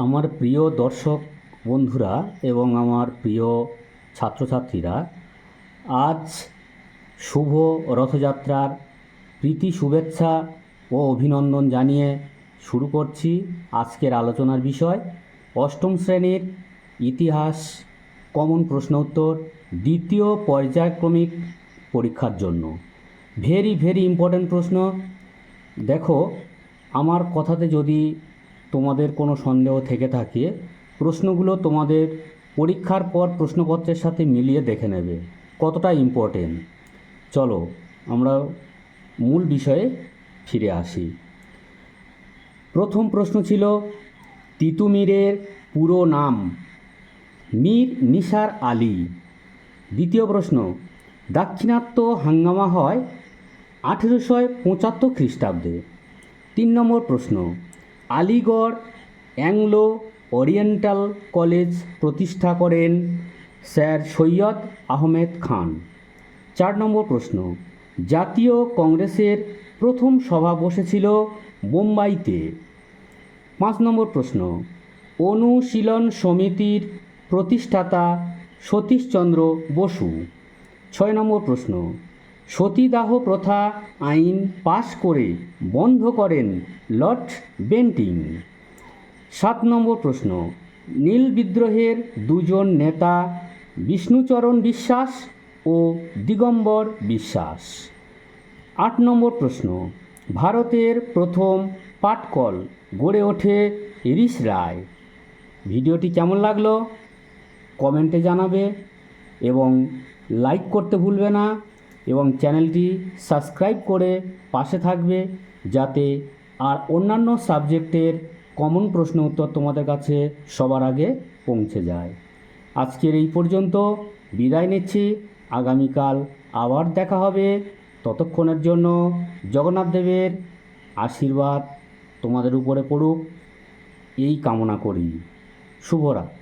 আমার প্রিয় দর্শক বন্ধুরা এবং আমার প্রিয় ছাত্রছাত্রীরা, আজ শুভ রথযাত্রার প্রীতি শুভেচ্ছা ও অভিনন্দন জানিয়ে শুরু করছি আজকের আলোচনার বিষয় অষ্টম শ্রেণীর ইতিহাস কমন প্রশ্ন উত্তর দ্বিতীয় পর্যায়ক্রমিক পরীক্ষার জন্য। ভেরি ইম্পর্ট্যান্ট প্রশ্ন। দেখো, আমার কথাতে যদি তোমাদের কোনো সন্দেহ থেকে থাকে, প্রশ্নগুলো তোমাদের পরীক্ষার পর প্রশ্নপত্রের সাথে মিলিয়ে দেখে নেবে কতটা ইম্পর্টেন্ট। চলো আমরা মূল বিষয়ে ফিরে আসি। প্রথম প্রশ্ন ছিল তিতুমিরের পুরো নাম। মীর নিসার আলী। দ্বিতীয় প্রশ্ন, দাক্ষিণাত্য হাঙ্গামা হয় 1875 খ্রিস্টাব্দে। 3 নম্বর প্রশ্ন, আলিগড় অ্যাংলো ওরিয়েন্টাল কলেজ প্রতিষ্ঠা করেন স্যার সৈয়দ আহমেদ খান। 4 নম্বর প্রশ্ন, জাতীয় কংগ্রেসের প্রথম সভা বসেছিল বোম্বাইতে। 5 নম্বর প্রশ্ন, অনুশীলন সমিতির প্রতিষ্ঠাতা সতীশচন্দ্র বসু। 6 নম্বর প্রশ্ন, সতীদাহ প্রথা আইন পাশ করে বন্ধ করেন লর্ড বেন্টিং। 7 নম্বর প্রশ্ন, নীল বিদ্রোহের দুজন নেতা বিষ্ণুচরণ বিশ্বাস ও দিগম্বর বিশ্বাস। 8 নম্বর প্রশ্ন, ভারতের প্রথম পাটকল গড়ে ওঠে রিসরায়। ভিডিওটি কেমন লাগলো কমেন্টে জানাবে এবং লাইক করতে ভুলবে না এবং চ্যানেলটি সাবস্ক্রাইব করে পাশে থাকবে যাতে আর অন্যান্য সাবজেক্টের কমন প্রশ্ন উত্তর তোমাদের কাছে সবার আগে পৌঁছে যায়। আজকের এই পর্যন্ত বিদায় নিচ্ছি। আগামীকাল আবার দেখা হবে। ততক্ষণের জন্য জগন্নাথ দেবের আশীর্বাদ তোমাদের উপরে পড়ুক এই কামনা করি। শুভরাত্রি।